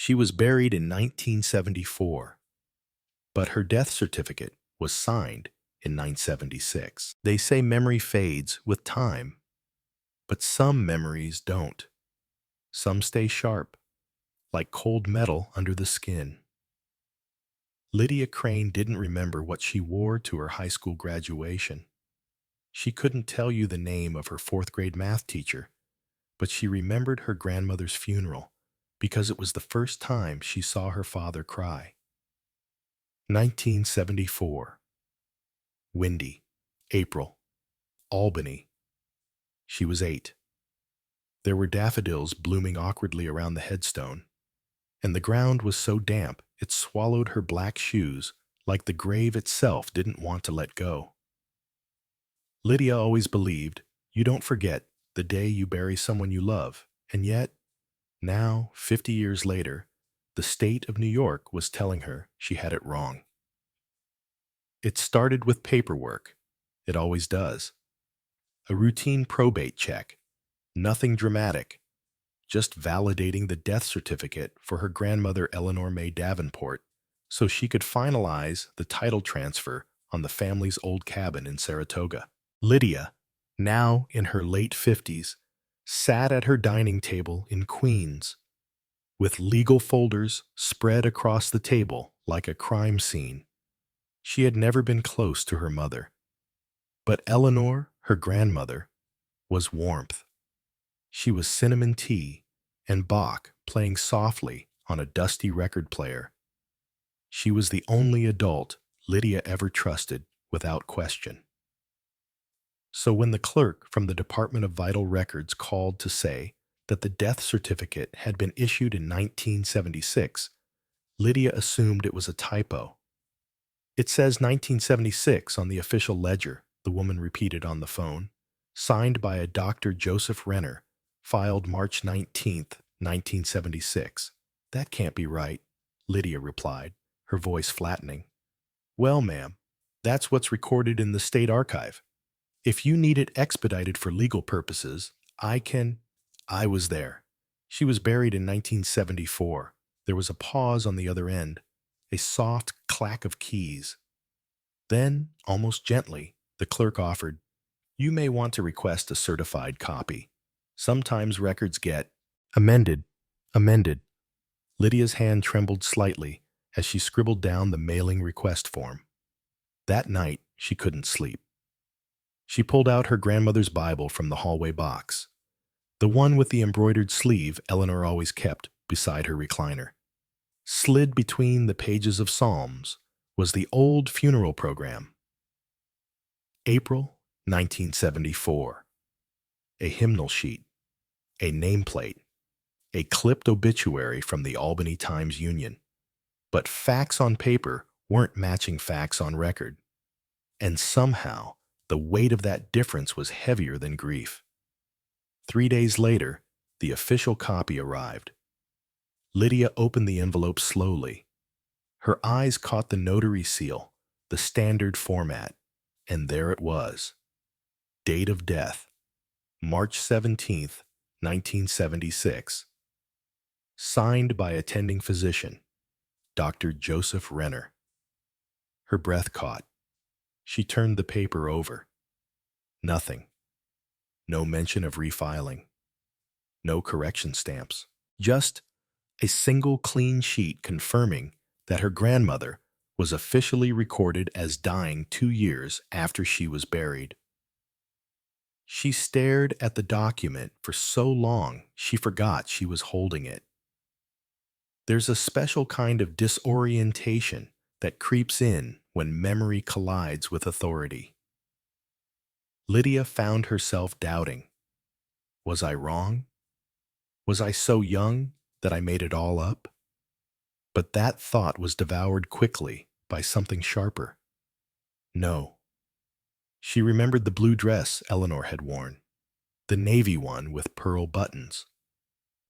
She was buried in 1974, but her death certificate was signed in 1976. They say memory fades with time, but some memories don't. Some stay sharp, like cold metal under the skin. Lydia Crane didn't remember what she wore to her high school graduation. She couldn't tell you the name of her fourth-grade math teacher, but she remembered her grandmother's funeral because it was the first time she saw her father cry. 1974. Windy. April. Albany. She was 8. There were daffodils blooming awkwardly around the headstone, and the ground was so damp it swallowed her black shoes like the grave itself didn't want to let go. Lydia always believed you don't forget the day you bury someone you love, and yet, now, 50 years later, the state of New York was telling her she had it wrong. It started with paperwork. It always does. A routine probate check. Nothing dramatic. Just validating the death certificate for her grandmother Eleanor May Davenport so she could finalize the title transfer on the family's old cabin in Saratoga. Lydia, now in her late 50s, sat at her dining table in Queens, with legal folders spread across the table like a crime scene. She had never been close to her mother, but Eleanor, her grandmother, was warmth. She was cinnamon tea and Bach playing softly on a dusty record player. She was the only adult Lydia ever trusted without question. So when the clerk from the Department of Vital Records called to say that the death certificate had been issued in 1976, Lydia assumed it was a typo. "It says 1976 on the official ledger," the woman repeated on the phone, "signed by a Dr. Joseph Renner, filed March 19th, 1976. "That can't be right," Lydia replied, her voice flattening. "Well, ma'am, that's what's recorded in the state archive. If you need it expedited for legal purposes, I can—" "I was there. She was buried in 1974. There was a pause on the other end, a soft clack of keys. Then, almost gently, the clerk offered, "You may want to request a certified copy. Sometimes records get—" "Amended. Amended." Lydia's hand trembled slightly as she scribbled down the mailing request form. That night, she couldn't sleep. She pulled out her grandmother's Bible from the hallway box, the one with the embroidered sleeve Eleanor always kept beside her recliner. Slid between the pages of Psalms was the old funeral program. April 1974. A hymnal sheet, a nameplate, a clipped obituary from the Albany Times-Union. But facts on paper weren't matching facts on record. And somehow, the weight of that difference was heavier than grief. 3 days later, the official copy arrived. Lydia opened the envelope slowly. Her eyes caught the notary seal, the standard format, and there it was. Date of death, March 17th, 1976. Signed by attending physician, Dr. Joseph Renner. Her breath caught. She turned the paper over. Nothing. No mention of refiling. No correction stamps. Just a single clean sheet confirming that her grandmother was officially recorded as dying 2 years after she was buried. She stared at the document for so long she forgot she was holding it. There's a special kind of disorientation that creeps in when memory collides with authority. Lydia found herself doubting. Was I wrong? Was I so young that I made it all up? But that thought was devoured quickly by something sharper. No. She remembered the blue dress Eleanor had worn, the navy one with pearl buttons,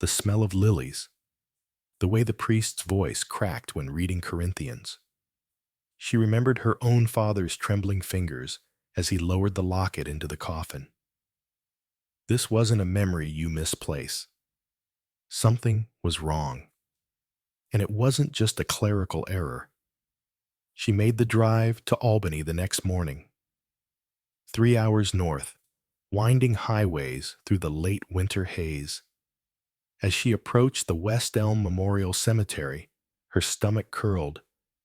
the smell of lilies, the way the priest's voice cracked when reading Corinthians. She remembered her own father's trembling fingers as he lowered the locket into the coffin. This wasn't a memory you misplace. Something was wrong. And it wasn't just a clerical error. She made the drive to Albany the next morning, 3 hours north, winding highways through the late winter haze. As she approached the West Elm Memorial Cemetery, her stomach curled.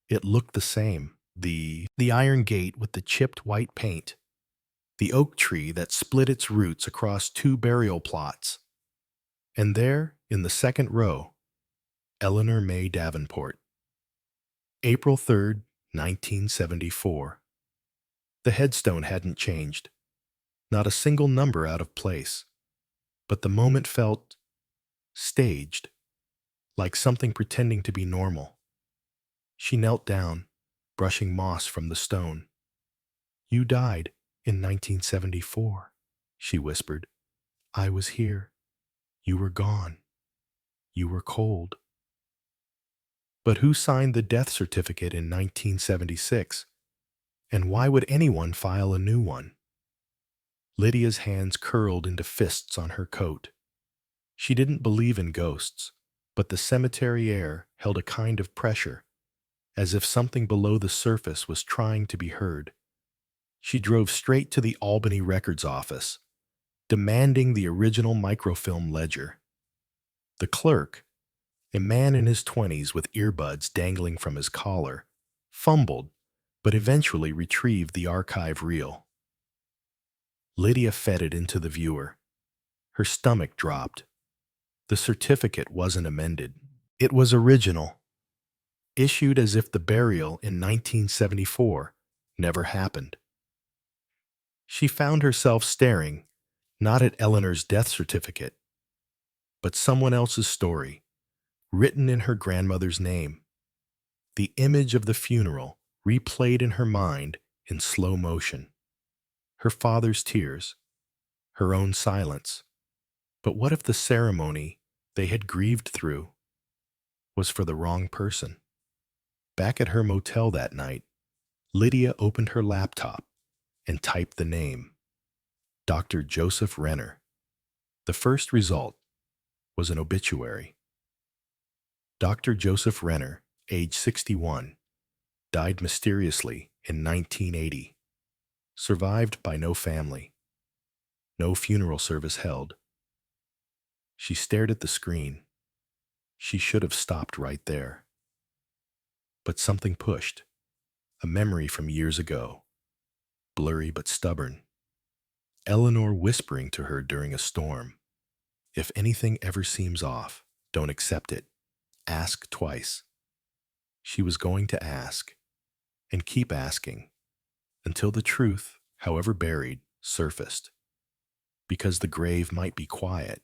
It looked the same. The iron gate with the chipped white paint, the oak tree that split its roots across two burial plots. And there, in the second row, Eleanor May Davenport. April 3rd, 1974. The headstone hadn't changed, not a single number out of place, but the moment felt staged, like something pretending to be normal. She knelt down, brushing moss from the stone. "You died in 1974, she whispered. "I was here. You were gone. You were cold." But who signed the death certificate in 1976? And why would anyone file a new one? Lydia's hands curled into fists on her coat. She didn't believe in ghosts, but the cemetery air held a kind of pressure, as if something below the surface was trying to be heard. She drove straight to the Albany Records office, demanding the original microfilm ledger. The clerk, a man in his 20s with earbuds dangling from his collar, fumbled, but eventually retrieved the archive reel. Lydia fed it into the viewer. Her stomach dropped. The certificate wasn't amended. It was original, issued as if the burial in 1974 never happened. She found herself staring, not at Eleanor's death certificate, but someone else's story, written in her grandmother's name. The image of the funeral replayed in her mind in slow motion. Her father's tears, her own silence. But what if the ceremony they had grieved through was for the wrong person? Back at her motel that night, Lydia opened her laptop and typed the name, Dr. Joseph Renner. The first result was an obituary. Dr. Joseph Renner, age 61, died mysteriously in 1980, survived by no family, no funeral service held. She stared at the screen. She should have stopped right there. But something pushed, a memory from years ago, blurry but stubborn. Eleanor whispering to her during a storm, "If anything ever seems off, don't accept it. Ask twice." She was going to ask, and keep asking, until the truth, however buried, surfaced. Because the grave might be quiet,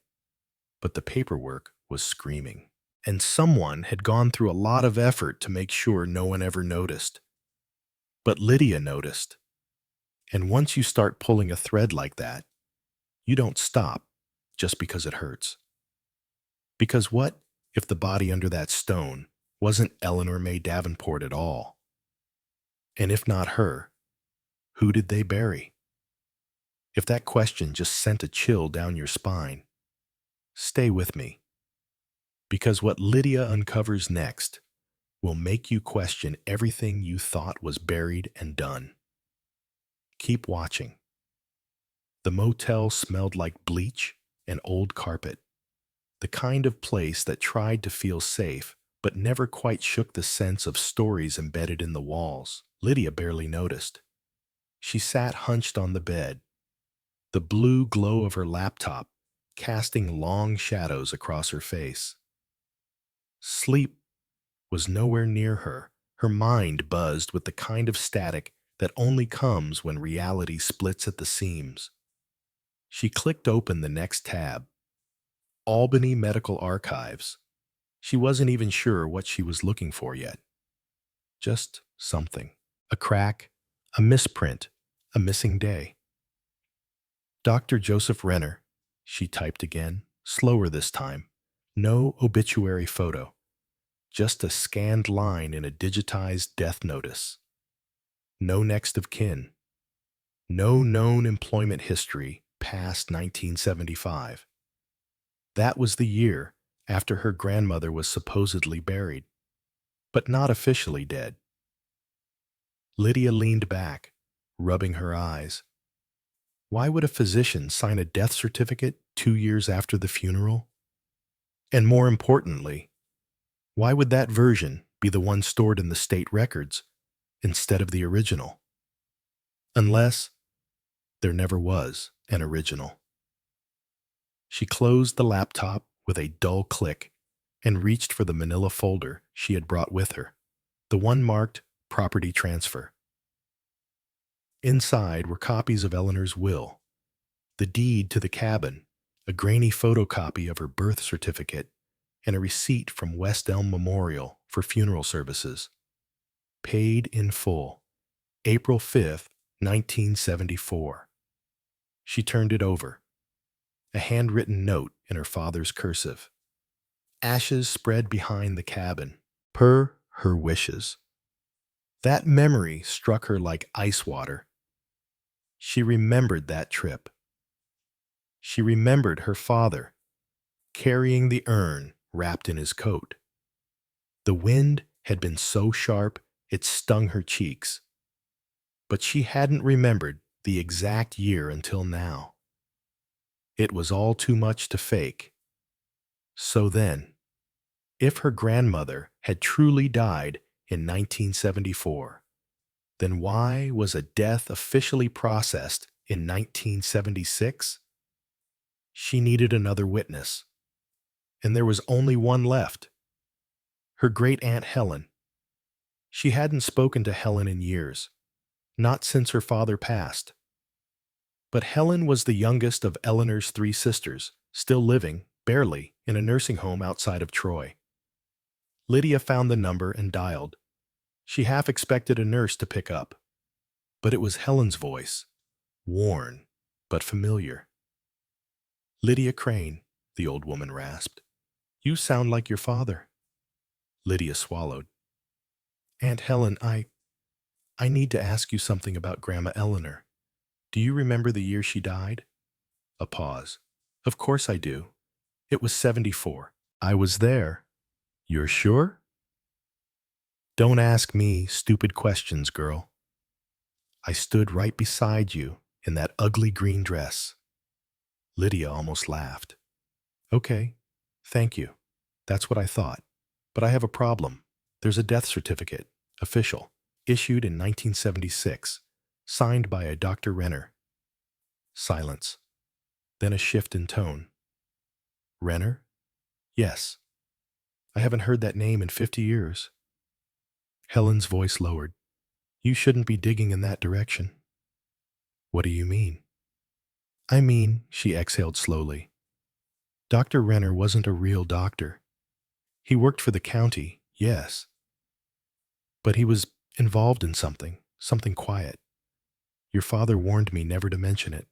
but the paperwork was screaming. And someone had gone through a lot of effort to make sure no one ever noticed. But Lydia noticed. And once you start pulling a thread like that, you don't stop just because it hurts. Because what if the body under that stone wasn't Eleanor May Davenport at all? And if not her, who did they bury? If that question just sent a chill down your spine, stay with me. Because what Lydia uncovers next will make you question everything you thought was buried and done. Keep watching. The motel smelled like bleach and old carpet, the kind of place that tried to feel safe but never quite shook the sense of stories embedded in the walls. Lydia barely noticed. She sat hunched on the bed, the blue glow of her laptop casting long shadows across her face. Sleep was nowhere near her. Her mind buzzed with the kind of static that only comes when reality splits at the seams. She clicked open the next tab, Albany Medical Archives. She wasn't even sure what she was looking for yet. Just something. A crack, a misprint, a missing day. Dr. Joseph Renner, she typed again, slower this time. No obituary photo. Just a scanned line in a digitized death notice. No next of kin. No known employment history past 1975. That was the year after her grandmother was supposedly buried, but not officially dead. Lydia leaned back, rubbing her eyes. Why would a physician sign a death certificate 2 years after the funeral? And more importantly, why would that version be the one stored in the state records instead of the original? Unless there never was an original. She closed the laptop with a dull click and reached for the manila folder she had brought with her, the one marked Property Transfer. Inside were copies of Eleanor's will, the deed to the cabin, a grainy photocopy of her birth certificate, and a receipt from West Elm Memorial for funeral services. Paid in full, April 5th, 1974. She turned it over, a handwritten note in her father's cursive. Ashes spread behind the cabin, per her wishes. That memory struck her like ice water. She remembered that trip. She remembered her father carrying the urn wrapped in his coat. The wind had been so sharp it stung her cheeks, but she hadn't remembered the exact year until now. It was all too much to fake. So then, if her grandmother had truly died in 1974, then why was a death officially processed in 1976? She needed another witness, and there was only one left. Her great-aunt Helen. She hadn't spoken to Helen in years, not since her father passed. But Helen was the youngest of Eleanor's 3 sisters, still living, barely, in a nursing home outside of Troy. Lydia found the number and dialed. She half expected a nurse to pick up, but it was Helen's voice, worn but familiar. "Lydia Crane," the old woman rasped. "You sound like your father." Lydia swallowed. "Aunt Helen, I need to ask you something about Grandma Eleanor. Do you remember the year she died?" A pause. "Of course I do. It was 74. I was there." "You're sure?" "Don't ask me stupid questions, girl. I stood right beside you in that ugly green dress." Lydia almost laughed. "Okay, thank you. That's what I thought. But I have a problem. There's a death certificate, official, issued in 1976, signed by a Dr. Renner." Silence. Then a shift in tone. "Renner?" "Yes. I haven't heard that name in 50 years. Helen's voice lowered. "You shouldn't be digging in that direction." "What do you mean?" "I mean," she exhaled slowly, "Dr. Renner wasn't a real doctor. He worked for the county, yes. But he was involved in something quiet. Your father warned me never to mention it."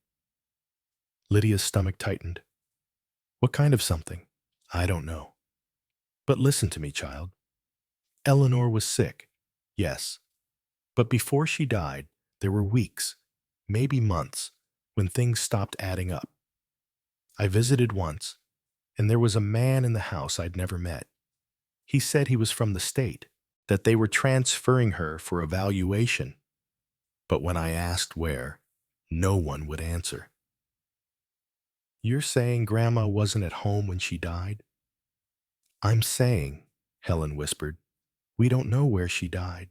Lydia's stomach tightened. "What kind of something?" "I don't know. But listen to me, child. Eleanor was sick, yes. But before she died, there were weeks, maybe months, when things stopped adding up. I visited once, and there was a man in the house I'd never met. He said he was from the state, that they were transferring her for evaluation. But when I asked where, no one would answer." "You're saying Grandma wasn't at home when she died?" "I'm saying," Helen whispered, "we don't know where she died."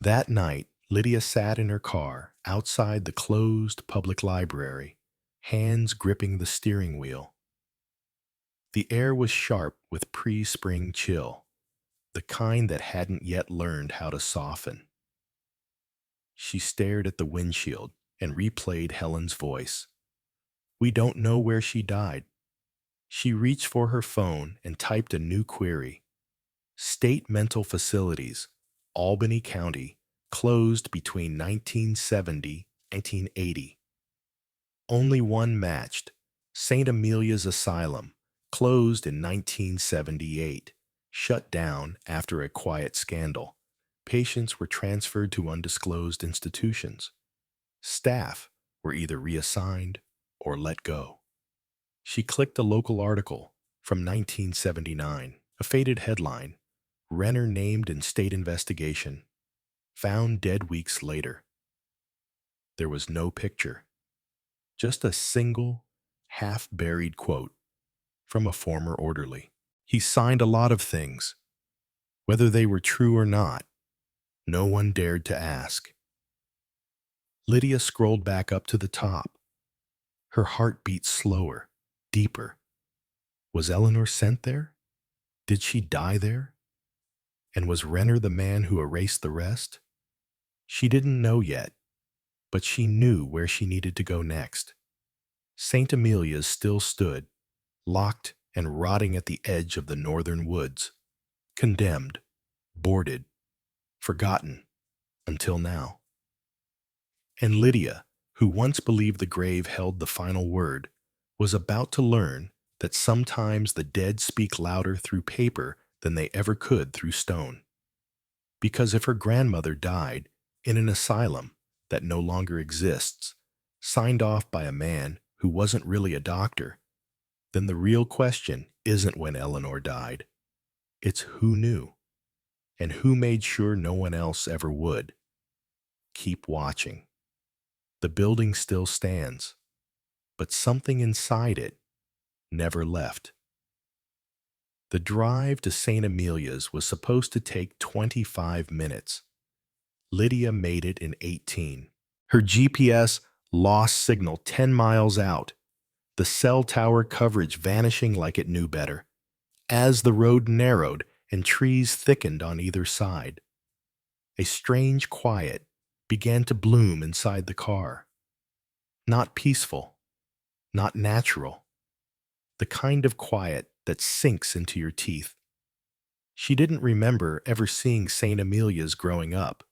That night, Lydia sat in her car outside the closed public library, hands gripping the steering wheel. The air was sharp with pre-spring chill, the kind that hadn't yet learned how to soften. She stared at the windshield and replayed Helen's voice. "We don't know where she died." She reached for her phone and typed a new query. "State mental facilities, Albany County, closed between 1970 and 1980. Only one matched. St. Amelia's Asylum, closed in 1978, shut down after a quiet scandal. Patients were transferred to undisclosed institutions. Staff were either reassigned or let go." She clicked a local article, from 1979. A faded headline, Renner named in state investigation, found dead weeks later. There was no picture, just a single, half-buried quote from a former orderly. He signed a lot of things. Whether they were true or not, no one dared to ask. Lydia scrolled back up to the top. Her heart beat slower, deeper. Was Eleanor sent there? Did she die there? And was Renner the man who erased the rest? She didn't know yet, but she knew where she needed to go next. St. Amelia's still stood, locked and rotting at the edge of the northern woods, condemned, boarded, forgotten, until now. And Lydia, who once believed the grave held the final word, was about to learn that sometimes the dead speak louder through paper than they ever could through stone. Because if her grandmother died in an asylum that no longer exists, signed off by a man who wasn't really a doctor, then the real question isn't when Eleanor died. It's who knew, and who made sure no one else ever would. Keep watching. The building still stands, but something inside it never left. The drive to St. Amelia's was supposed to take 25 minutes. Lydia made it in 18. Her GPS lost signal 10 miles out, the cell tower coverage vanishing like it knew better. As the road narrowed and trees thickened on either side, a strange quiet began to bloom inside the car. Not peaceful, not natural, the kind of quiet that sinks into your teeth. She didn't remember ever seeing St. Amelia's growing up,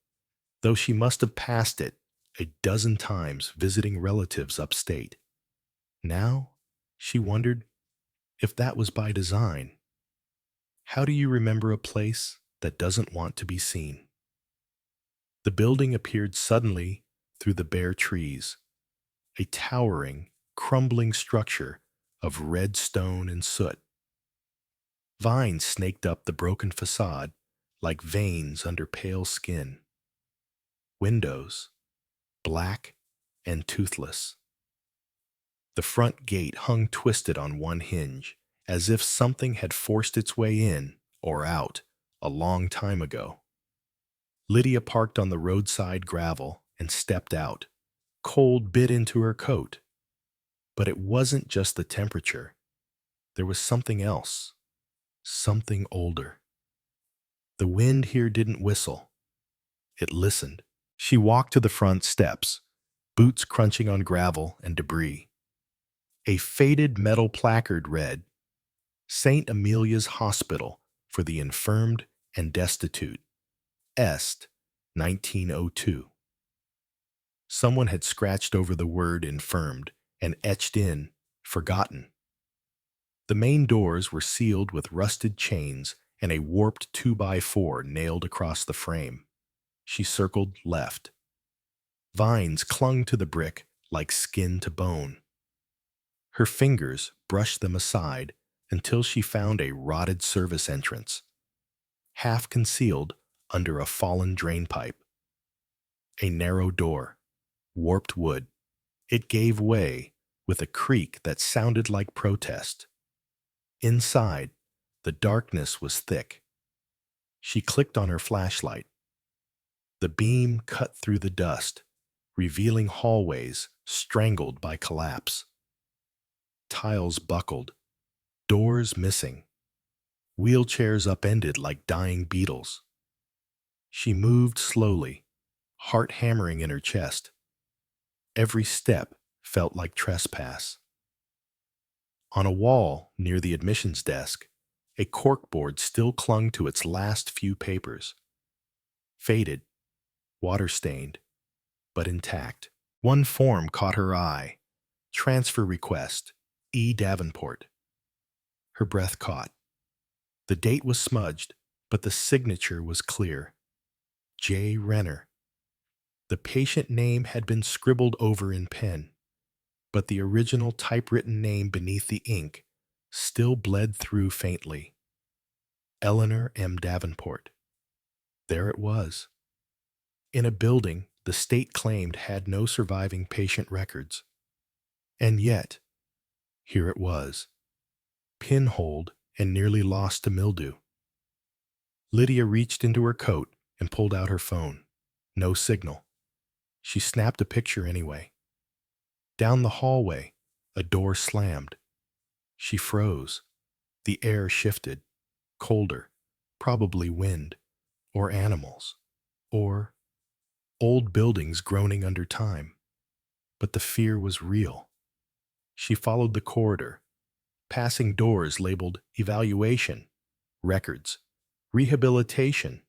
though she must have passed it a dozen times visiting relatives upstate. Now, she wondered if that was by design. How do you remember a place that doesn't want to be seen? The building appeared suddenly through the bare trees, a towering, crumbling structure of red stone and soot. Vines snaked up the broken facade like veins under pale skin. Windows, black and toothless. The front gate hung twisted on one hinge, as if something had forced its way in or out a long time ago. Lydia parked on the roadside gravel and stepped out. Cold bit into her coat. But it wasn't just the temperature. There was something else, something older. The wind here didn't whistle. It listened. She walked to the front steps, boots crunching on gravel and debris. A faded metal placard read, St. Amelia's Hospital for the Infirmed and Destitute, Est, 1902. Someone had scratched over the word infirmed and etched in forgotten. The main doors were sealed with rusted chains and a warped 2x4 nailed across the frame. She circled left. Vines clung to the brick like skin to bone. Her fingers brushed them aside until she found a rotted service entrance, half concealed under a fallen drainpipe. A narrow door, warped wood. It gave way with a creak that sounded like protest. Inside, the darkness was thick. She clicked on her flashlight. The beam cut through the dust, revealing hallways strangled by collapse. Tiles buckled, doors missing, wheelchairs upended like dying beetles. She moved slowly, heart hammering in her chest. Every step felt like trespass. On a wall near the admissions desk, a corkboard still clung to its last few papers. Faded, water-stained, but intact. One form caught her eye. Transfer request, E. Davenport. Her breath caught. The date was smudged, but the signature was clear. J. Renner. The patient name had been scribbled over in pen, but the original typewritten name beneath the ink still bled through faintly. Eleanor M. Davenport. There it was. In a building the state claimed had no surviving patient records. And yet, here it was, pinholed and nearly lost to mildew. Lydia reached into her coat and pulled out her phone. No signal. She snapped a picture anyway. Down the hallway, a door slammed. She froze. The air shifted, colder, probably wind, or animals, or old buildings groaning under time. But the fear was real. She followed the corridor, passing doors labeled evaluation, records, rehabilitation.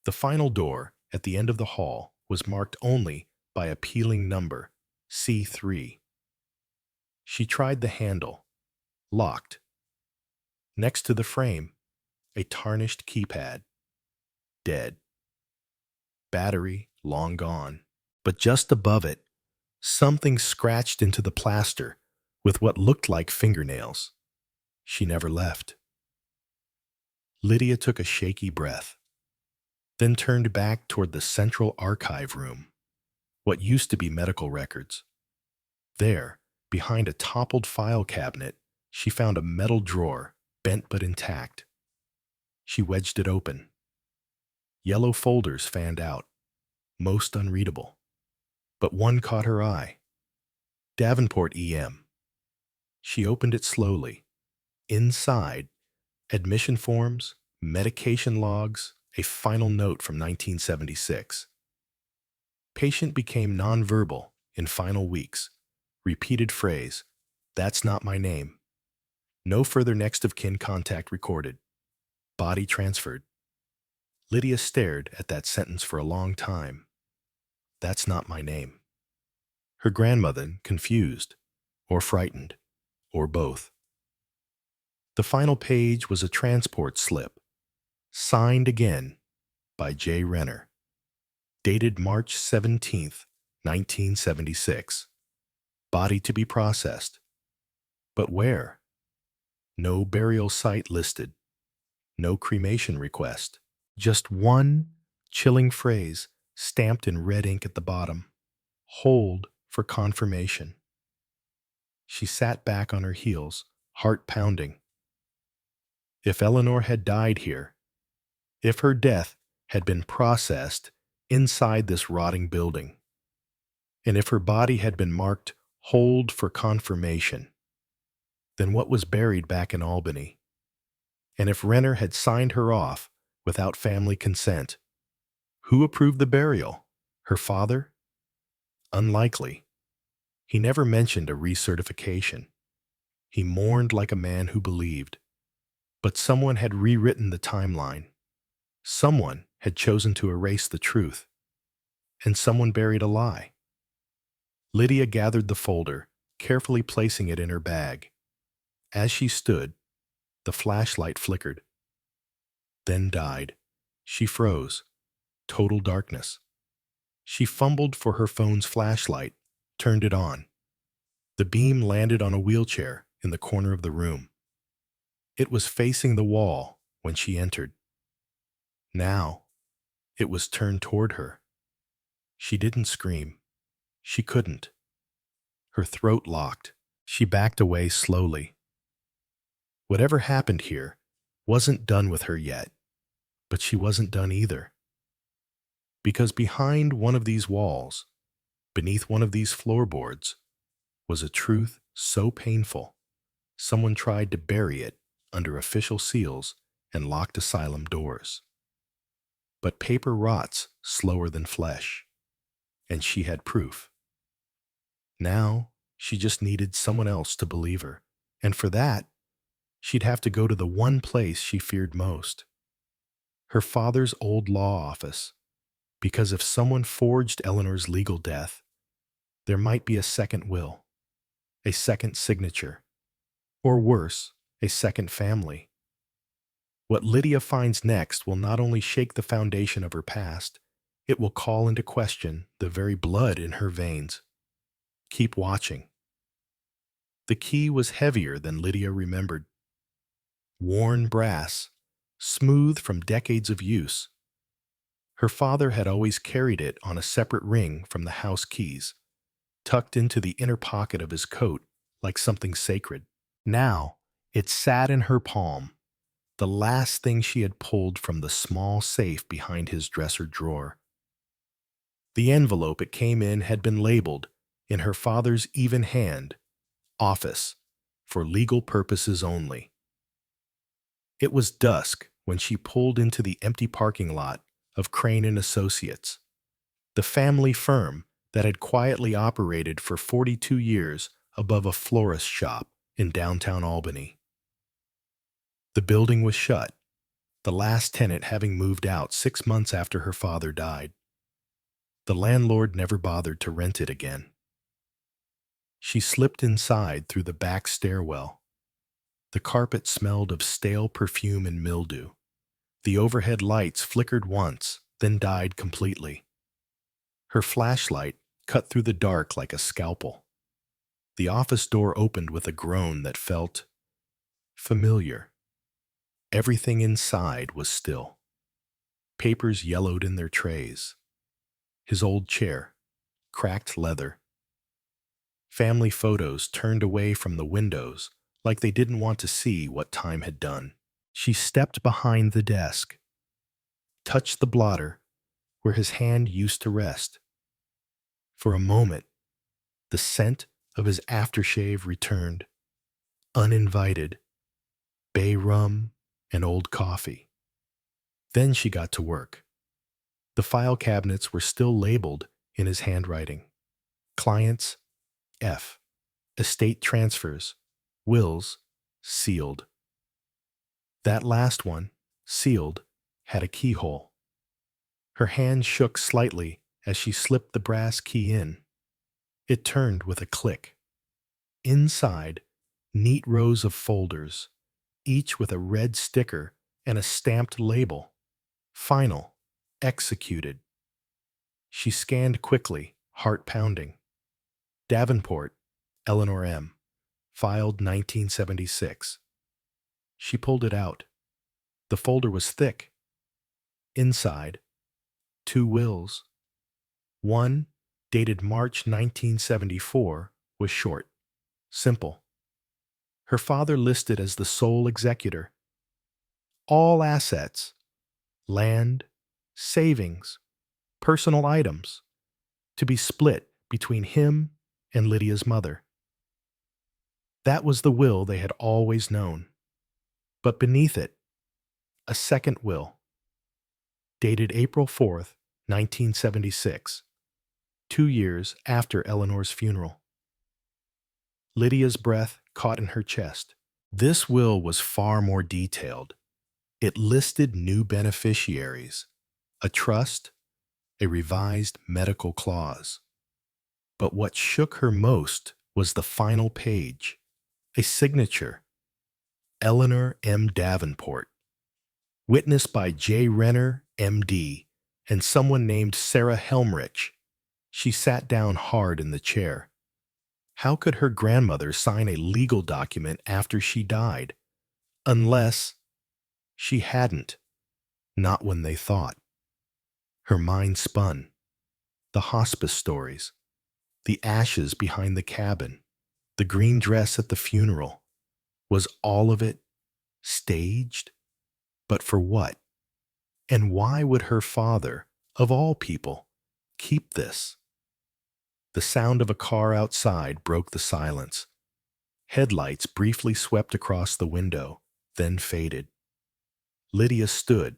The final door at the end of the hall was marked only by a peeling number, C3. She tried the handle, locked. Next to the frame, a tarnished keypad, dead. Battery long gone. But just above it, something scratched into the plaster with what looked like fingernails. She never left. Lydia took a shaky breath, then turned back toward the central archive room, what used to be medical records. There, behind a toppled file cabinet, she found a metal drawer, bent but intact. She wedged it open. Yellow folders fanned out, most unreadable. But one caught her eye. Davenport EM. She opened it slowly. Inside, admission forms, medication logs, a final note from 1976. Patient became nonverbal in final weeks. Repeated phrase, "That's not my name." No further next of kin contact recorded. Body transferred. Lydia stared at that sentence for a long time. That's not my name. Her grandmother, confused, or frightened, or both. The final page was a transport slip, signed again by J. Renner, dated March 17th, 1976. Body to be processed. But where? No burial site listed. No cremation request. Just one chilling phrase stamped in red ink at the bottom. Hold for confirmation. She sat back on her heels, heart pounding. If Eleanor had died here, if her death had been processed inside this rotting building, and if her body had been marked hold for confirmation, then what was buried back in Albany? And if Renner had signed her off without family consent, who approved the burial? Her father? Unlikely. He never mentioned a recertification. He mourned like a man who believed. But someone had rewritten the timeline. Someone had chosen to erase the truth. And someone buried a lie. Lydia gathered the folder, carefully placing it in her bag. As she stood, the flashlight flickered. Then died. She froze. Total darkness. She fumbled for her phone's flashlight, turned it on. The beam landed on a wheelchair in the corner of the room. It was facing the wall when she entered. Now, it was turned toward her. She didn't scream. She couldn't. Her throat locked. She backed away slowly. Whatever happened here wasn't done with her yet, but she wasn't done either. Because behind one of these walls, beneath one of these floorboards, was a truth so painful, someone tried to bury it under official seals and locked asylum doors. But paper rots slower than flesh, and she had proof. Now, she just needed someone else to believe her, and for that, she'd have to go to the one place she feared most. Her father's old law office, because if someone forged Eleanor's legal death, there might be a second will, a second signature, or worse, a second family. What Lydia finds next will not only shake the foundation of her past, it will call into question the very blood in her veins. Keep watching. The key was heavier than Lydia remembered. Worn brass, smooth from decades of use. Her father had always carried it on a separate ring from the house keys, tucked into the inner pocket of his coat like something sacred. Now, it sat in her palm, the last thing she had pulled from the small safe behind his dresser drawer. The envelope it came in had been labeled, in her father's even hand, "Office, for legal purposes only." It was dusk when she pulled into the empty parking lot of Crane and Associates, the family firm that had quietly operated for 42 years above a florist shop in downtown Albany. The building was shut, the last tenant having moved out 6 months after her father died. The landlord never bothered to rent it again. She slipped inside through the back stairwell. The carpet smelled of stale perfume and mildew. The overhead lights flickered once, then died completely. Her flashlight cut through the dark like a scalpel. The office door opened with a groan that felt familiar. Everything inside was still. Papers yellowed in their trays. His old chair, cracked leather. Family photos turned away from the windows like they didn't want to see what time had done. She stepped behind the desk, touched the blotter where his hand used to rest. For a moment, the scent of his aftershave returned, uninvited, bay rum and old coffee. Then she got to work. The file cabinets were still labeled in his handwriting. Clients, F. Estate transfers, wills, sealed. That last one, sealed, had a keyhole. Her hand shook slightly as she slipped the brass key in. It turned with a click. Inside, neat rows of folders, each with a red sticker and a stamped label. Final, executed. She scanned quickly, heart pounding. Davenport, Eleanor M. Filed 1976. She pulled it out. The folder was thick. Inside, 2 wills. One, dated March 1974, was short, simple. Her father listed as the sole executor. All assets, land, savings, personal items, to be split between him and Lydia's mother. That was the will they had always known. But beneath it, a second will, dated April 4th, 1976, 2 years after Eleanor's funeral. Lydia's breath caught in her chest. This will was far more detailed. It listed new beneficiaries, a trust, a revised medical clause. But what shook her most was the final page, a signature, Eleanor M. Davenport, witnessed by J. Renner, M.D., and someone named Sarah Helmrich. She sat down hard in the chair. How could her grandmother sign a legal document after she died? Unless she hadn't. Not when they thought. Her mind spun. The hospice stories. The ashes behind the cabin. The green dress at the funeral. Was all of it staged? But for what? And why would her father, of all people, keep this? The sound of a car outside broke the silence. Headlights briefly swept across the window, then faded. Lydia stood,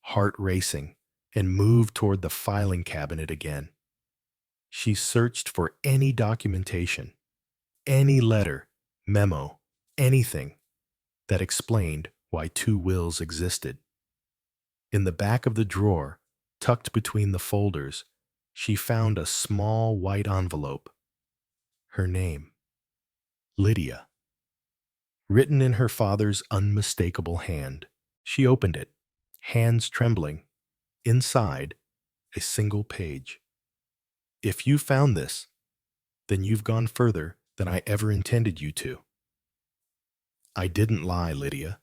heart racing, and moved toward the filing cabinet again. She searched for any documentation, any letter, memo, anything that explained why 2 wills existed. In the back of the drawer, tucked between the folders, she found a small white envelope. Her name, Lydia, written in her father's unmistakable hand. She opened it, hands trembling. Inside, a single page. If you found this, then you've gone further than I ever intended you to. I didn't lie, Lydia,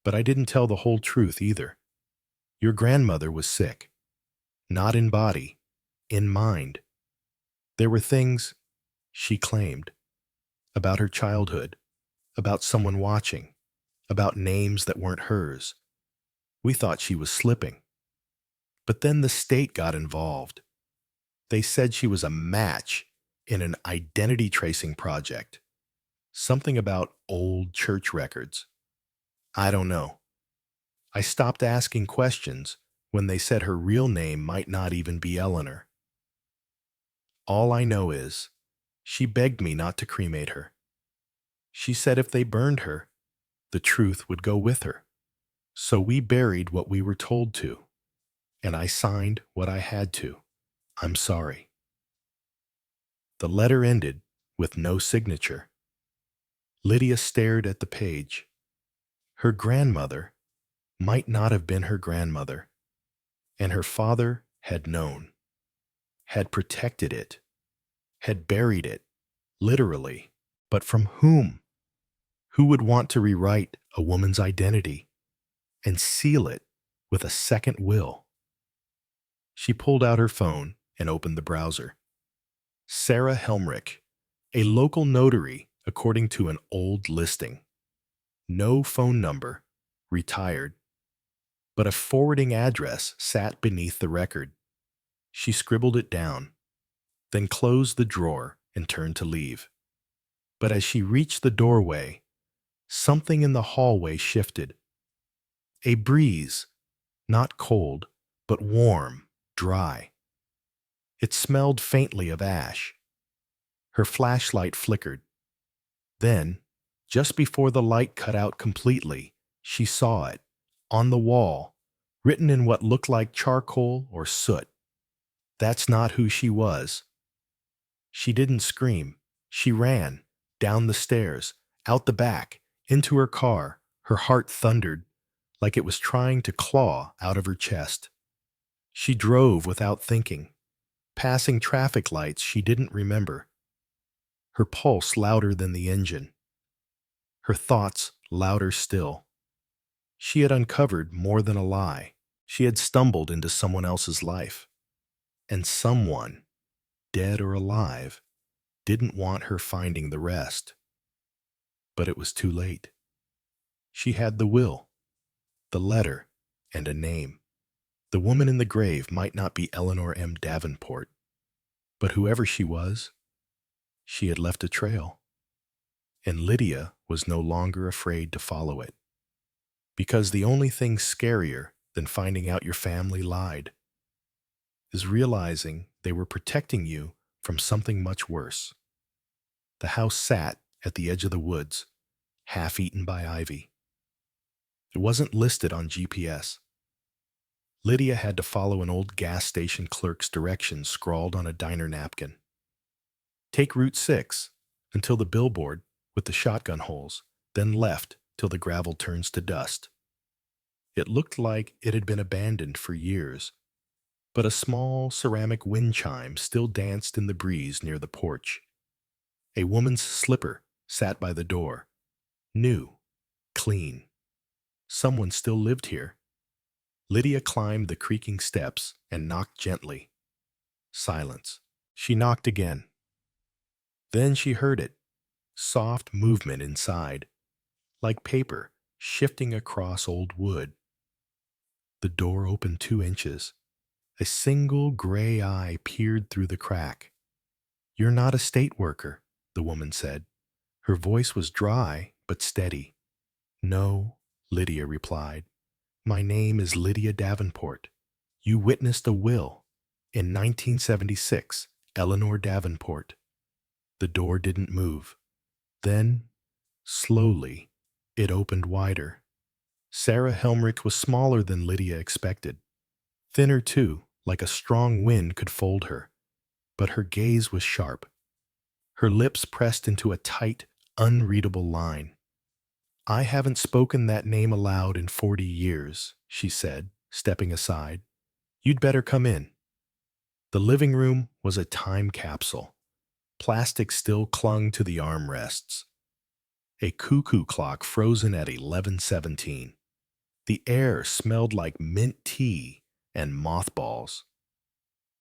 but I didn't tell the whole truth either. Your grandmother was sick, not in body, in mind. There were things, she claimed, about her childhood, about someone watching, about names that weren't hers. We thought she was slipping. But then the state got involved. They said she was a match in an identity tracing project. Something about old church records. I don't know. I stopped asking questions when they said her real name might not even be Eleanor. All I know is, she begged me not to cremate her. She said if they burned her, the truth would go with her. So we buried what we were told to, and I signed what I had to. I'm sorry. The letter ended with no signature. Lydia stared at the page. Her grandmother might not have been her grandmother, and her father had known, had protected it, had buried it, literally. But from whom? Who would want to rewrite a woman's identity and seal it with a second will? She pulled out her phone and opened the browser. Sarah Helmrich, a local notary according to an old listing. No phone number, retired, but a forwarding address sat beneath the record. She scribbled it down, then closed the drawer and turned to leave. But as she reached the doorway, something in the hallway shifted. A breeze, not cold, but warm, dry. It smelled faintly of ash. Her flashlight flickered. Then, just before the light cut out completely, she saw it, on the wall, written in what looked like charcoal or soot. That's not who she was. She didn't scream. She ran, down the stairs, out the back, into her car. Her heart thundered, like it was trying to claw out of her chest. She drove without thinking, passing traffic lights she didn't remember. Her pulse louder than the engine. Her thoughts louder still. She had uncovered more than a lie. She had stumbled into someone else's life. And someone, dead or alive, didn't want her finding the rest. But it was too late. She had the will, the letter, and a name. The woman in the grave might not be Eleanor M. Davenport, but whoever she was, she had left a trail. And Lydia was no longer afraid to follow it. Because the only thing scarier than finding out your family lied is realizing they were protecting you from something much worse. The house sat at the edge of the woods, half eaten by ivy. It wasn't listed on GPS. Lydia had to follow an old gas station clerk's directions scrawled on a diner napkin. Take Route 6 until the billboard with the shotgun holes, then left till the gravel turns to dust. It looked like it had been abandoned for years, but a small ceramic wind chime still danced in the breeze near the porch. A woman's slipper sat by the door, new, clean. Someone still lived here. Lydia climbed the creaking steps and knocked gently. Silence. She knocked again. Then she heard it, soft movement inside, like paper shifting across old wood. The door opened 2 inches. A single gray eye peered through the crack. "You're not a state worker," the woman said. Her voice was dry but steady. "No," Lydia replied. "My name is Lydia Davenport. You witnessed a will. In 1976, Eleanor Davenport." The door didn't move. Then, slowly, it opened wider. Sarah Helmrich was smaller than Lydia expected. Thinner too, like a strong wind could fold her. But her gaze was sharp. Her lips pressed into a tight, unreadable line. "I haven't spoken that name aloud in 40 years, she said, stepping aside. "You'd better come in." The living room was a time capsule. Plastic still clung to the armrests. A cuckoo clock frozen at 11:17. The air smelled like mint tea and mothballs.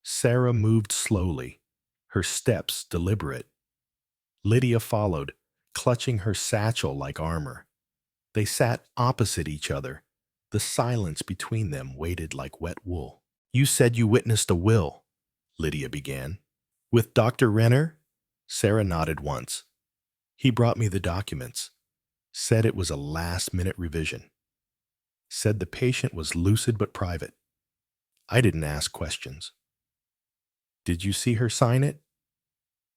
Sarah moved slowly, her steps deliberate. Lydia followed, clutching her satchel like armor. They sat opposite each other. The silence between them weighted like wet wool. "You said you witnessed a will," Lydia began. "With Dr. Renner?" Sarah nodded once. "He brought me the documents. Said it was a last-minute revision. Said the patient was lucid but private. I didn't ask questions." "Did you see her sign it?"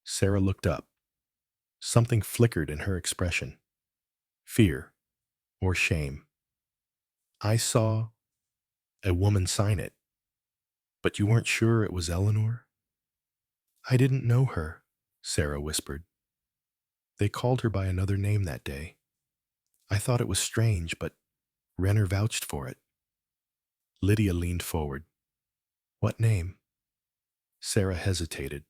Sarah looked up. Something flickered in her expression. Fear or shame. "I saw a woman sign it. But you weren't sure it was Eleanor?" "I didn't know her," Sarah whispered. "They called her by another name that day. I thought it was strange, but Renner vouched for it." Lydia leaned forward. "What name?" Sarah hesitated.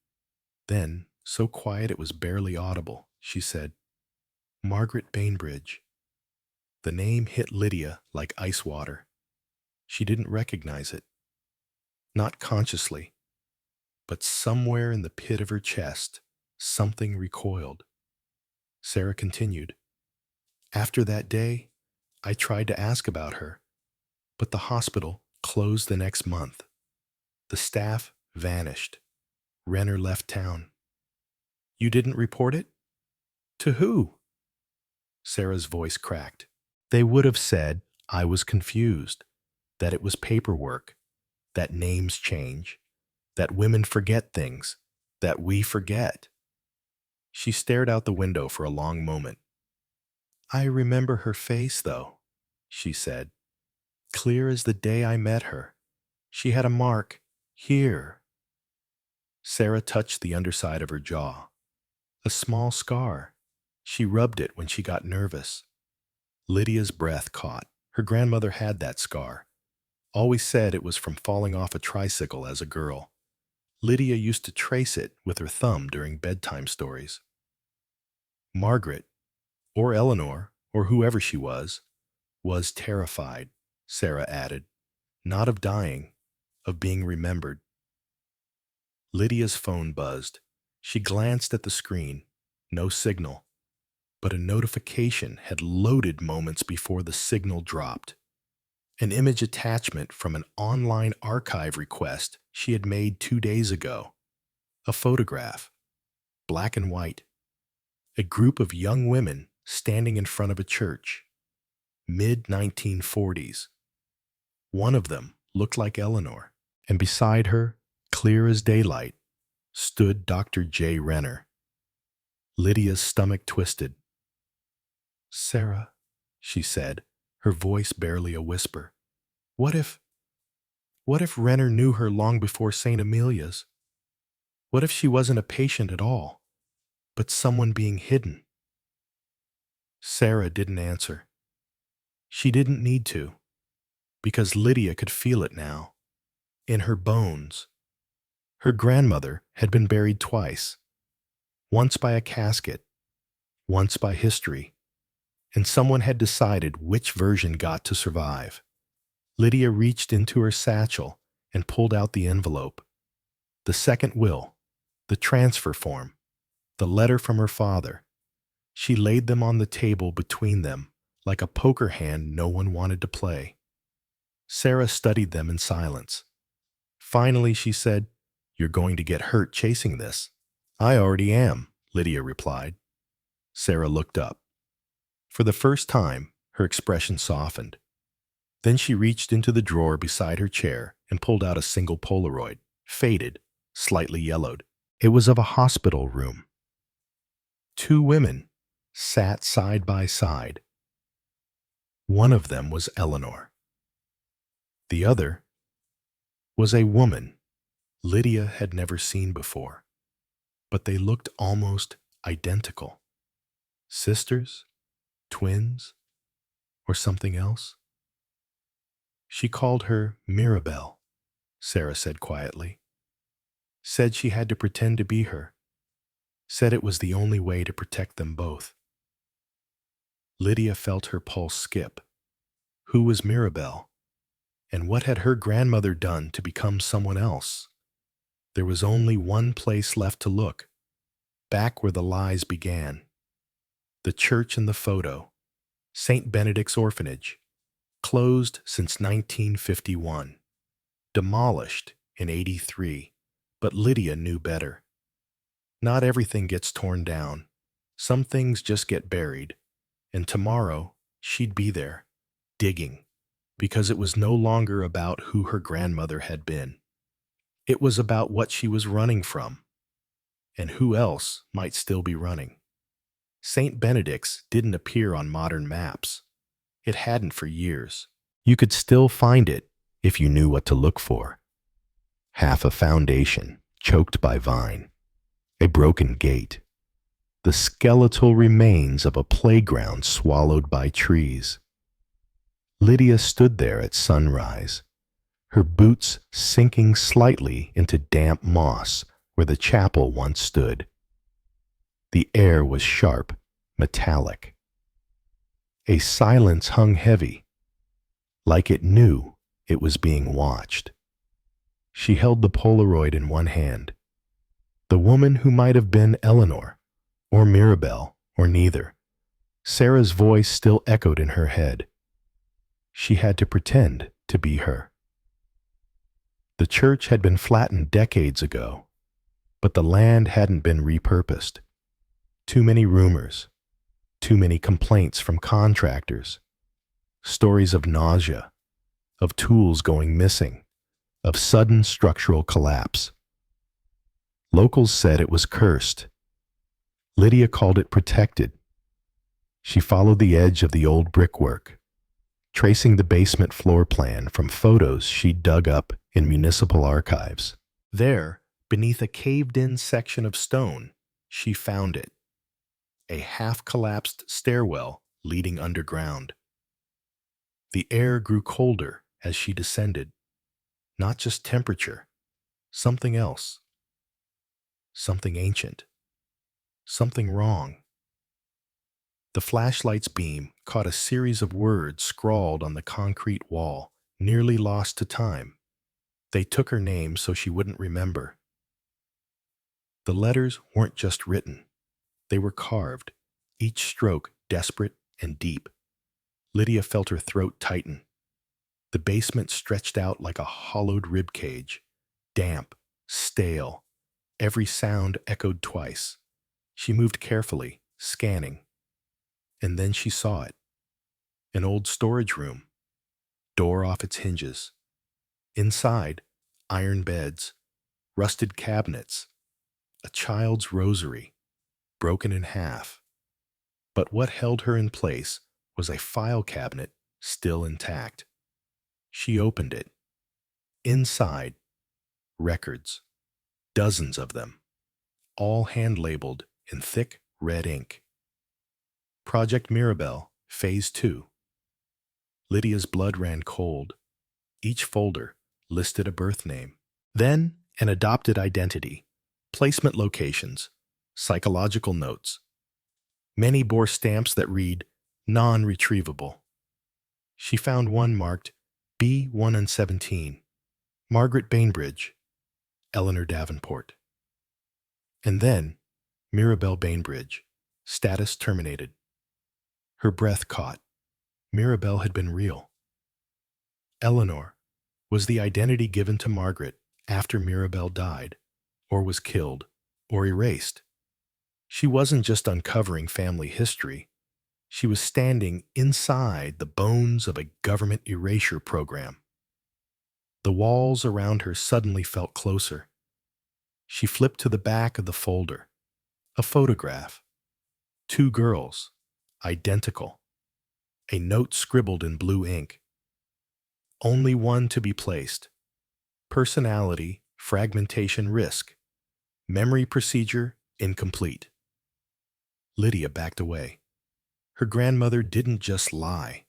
Then, so quiet it was barely audible, she said, "Margaret Bainbridge." The name hit Lydia like ice water. She didn't recognize it. Not consciously, but somewhere in the pit of her chest, something recoiled. Sarah continued, "After that day, I tried to ask about her, but the hospital closed the next month. The staff vanished. Renner left town." "You didn't report it? To who?" Sarah's voice cracked. "They would have said I was confused, that it was paperwork, that names change, that women forget things, that we forget." She stared out the window for a long moment. "I remember her face, though," she said, "clear as the day I met her. She had a mark here." Sarah touched the underside of her jaw. A small scar. She rubbed it when she got nervous. Lydia's breath caught. Her grandmother had that scar. Always said it was from falling off a tricycle as a girl. Lydia used to trace it with her thumb during bedtime stories. Margaret, or Eleanor, or whoever she was terrified, Sarah added. Not of dying, of being remembered. Lydia's phone buzzed. She glanced at the screen. No signal. But a notification had loaded moments before the signal dropped. An image attachment from an online archive request she had made 2 days ago. A photograph, black and white. A group of young women standing in front of a church. Mid-1940s. One of them looked like Eleanor, and beside her, clear as daylight, stood Dr. J. Renner. Lydia's stomach twisted. "Sarah," she said, her voice barely a whisper, What if Renner knew her long before St. Amelia's? What if she wasn't a patient at all, but someone being hidden?" Sarah didn't answer. She didn't need to, because Lydia could feel it now, in her bones. Her grandmother had been buried twice, once by a casket, once by history, and someone had decided which version got to survive. Lydia reached into her satchel and pulled out the envelope. The second will, the transfer form, the letter from her father. She laid them on the table between them, like a poker hand no one wanted to play. Sarah studied them in silence. Finally, she said, "You're going to get hurt chasing this." "I already am," Lydia replied. Sarah looked up. For the first time, her expression softened. Then she reached into the drawer beside her chair and pulled out a single Polaroid, faded, slightly yellowed. It was of a hospital room. 2 women sat side by side. One of them was Eleanor. The other was a woman Lydia had never seen before, but they looked almost identical. Sisters? Twins? Or something else? "She called her Mirabelle," Sarah said quietly. "Said she had to pretend to be her. said it was the only way to protect them both. Lydia felt her pulse skip. Who was Mirabelle? And what had her grandmother done to become someone else? There was only one place left to look, back where the lies began. The church in the photo, St. Benedict's Orphanage, closed since 1951, demolished in '83, but Lydia knew better. Not everything gets torn down. Some things just get buried, and tomorrow she'd be there, digging, because it was no longer about who her grandmother had been. It was about what she was running from, and who else might still be running. St. Benedict's didn't appear on modern maps. It hadn't for years. You could still find it if you knew what to look for. Half a foundation, choked by vine. A broken gate. The skeletal remains of a playground swallowed by trees. Lydia stood there at sunrise, her boots sinking slightly into damp moss where the chapel once stood. The air was sharp, metallic. A silence hung heavy, like it knew it was being watched. She held the Polaroid in one hand. The woman who might have been Eleanor, or Mirabelle, or neither. Sarah's voice still echoed in her head. She had to pretend to be her. The church had been flattened decades ago, but the land hadn't been repurposed. Too many rumors, too many complaints from contractors, stories of nausea, of tools going missing, of sudden structural collapse. Locals said it was cursed. Lydia called it protected. She followed the edge of the old brickwork, tracing the basement floor plan from photos she'd dug up in municipal archives. There, beneath a caved-in section of stone, she found it. A half-collapsed stairwell leading underground. The air grew colder as she descended. Not just temperature, something else. Something ancient. Something wrong. The flashlight's beam caught a series of words scrawled on the concrete wall, nearly lost to time. They took her name so she wouldn't remember. The letters weren't just written. They were carved, each stroke desperate and deep. Lydia felt her throat tighten. The basement stretched out like a hollowed rib cage, damp, stale. Every sound echoed twice. She moved carefully, scanning. And then she saw it. An old storage room, door off its hinges. Inside, iron beds, rusted cabinets, a child's rosary, broken in half. But what held her in place was a file cabinet still intact. She opened it. Inside, records, dozens of them, all hand-labeled in thick red ink. Project Mirabelle, Phase 2. Lydia's blood ran cold. Each folder listed a birth name. Then an adopted identity, placement locations, psychological notes. Many bore stamps that read, non-retrievable. She found one marked B1 and 17, Margaret Bainbridge, Eleanor Davenport. And then, Mirabelle Bainbridge, status terminated. Her breath caught. Mirabelle had been real. Eleanor was the identity given to Margaret after Mirabelle died, or was killed, or erased. She wasn't just uncovering family history. She was standing inside the bones of a government erasure program. The walls around her suddenly felt closer. She flipped to the back of the folder. A photograph. 2 girls, identical. A note scribbled in blue ink. Only one to be placed. Personality, fragmentation risk. Memory procedure, incomplete. Lydia backed away. Her grandmother didn't just lie.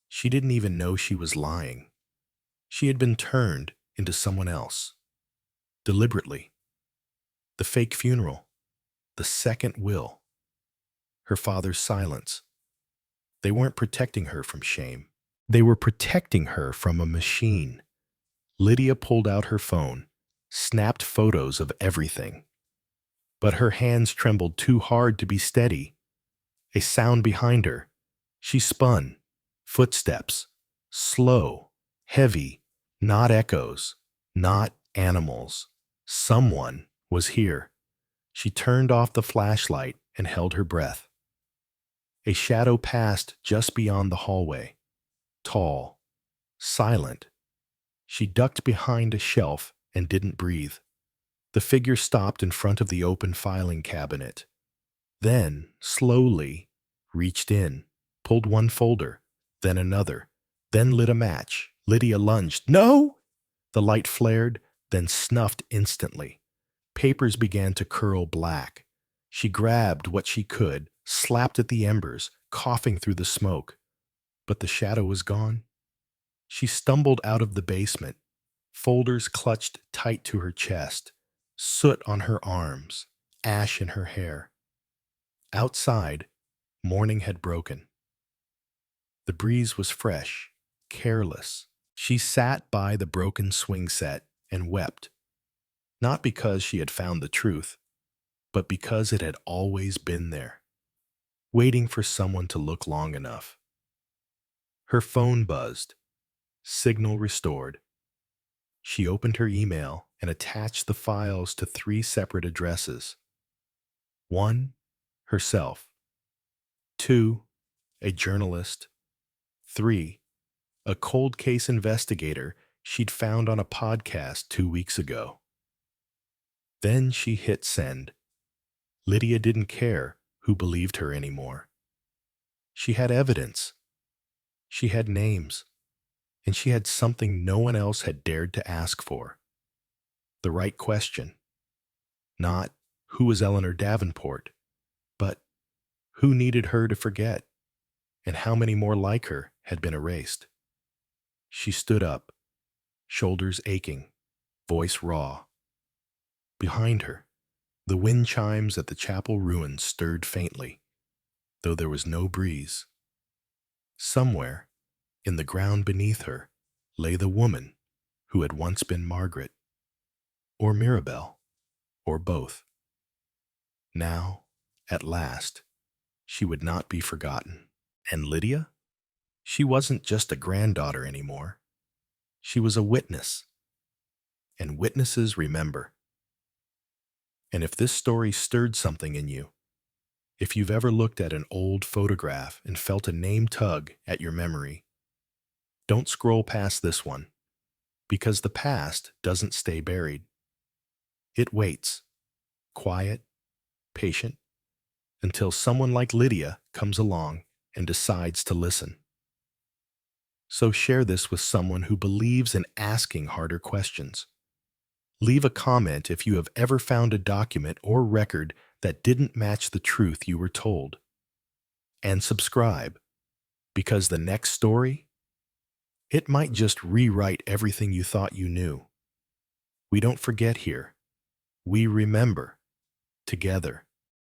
She didn't even know she was lying. She had been turned into someone else. Deliberately. The fake funeral. The second will. Her father's silence. They weren't protecting her from shame. They were protecting her from a machine. Lydia pulled out her phone, snapped photos of everything. But her hands trembled too hard to be steady. A sound behind her. She spun. Footsteps. Slow. Heavy. Not echoes. Not animals. Someone was here. She turned off the flashlight and held her breath. A shadow passed just beyond the hallway. Tall. Silent. She ducked behind a shelf and didn't breathe. The figure stopped in front of the open filing cabinet. Then, slowly, reached in, pulled one folder, then another, then lit a match. Lydia lunged. "No!" The light flared, then snuffed instantly. Papers began to curl black. She grabbed what she could, slapped at the embers, coughing through the smoke. But the shadow was gone. She stumbled out of the basement, folders clutched tight to her chest, soot on her arms, ash in her hair. Outside, morning had broken. The breeze was fresh, careless. She sat by the broken swing set and wept, not because she had found the truth, but because it had always been there, waiting for someone to look long enough. Her phone buzzed, signal restored. She opened her email and attached the files to 3 separate addresses. 1, herself. 2, a journalist. 3, a cold case investigator she'd found on a podcast 2 weeks ago. Then she hit send. Lydia didn't care who believed her anymore. She had evidence. She had names. And she had something no one else had dared to ask for. The right question. Not, who was Eleanor Davenport, but who needed her to forget, and how many more like her had been erased. She stood up, shoulders aching, voice raw. Behind her, the wind chimes at the chapel ruins stirred faintly, though there was no breeze. Somewhere, in the ground beneath her, lay the woman who had once been Margaret, or Mirabelle, or both. Now, at last, she would not be forgotten. And Lydia? She wasn't just a granddaughter anymore. She was a witness. And witnesses remember. And if this story stirred something in you, if you've ever looked at an old photograph and felt a name tug at your memory, don't scroll past this one, because the past doesn't stay buried. It waits, quiet, patient, until someone like Lydia comes along and decides to listen. So share this with someone who believes in asking harder questions. Leave a comment if you have ever found a document or record that didn't match the truth you were told. And subscribe, because the next story, it might just rewrite everything you thought you knew. We don't forget here. We remember together.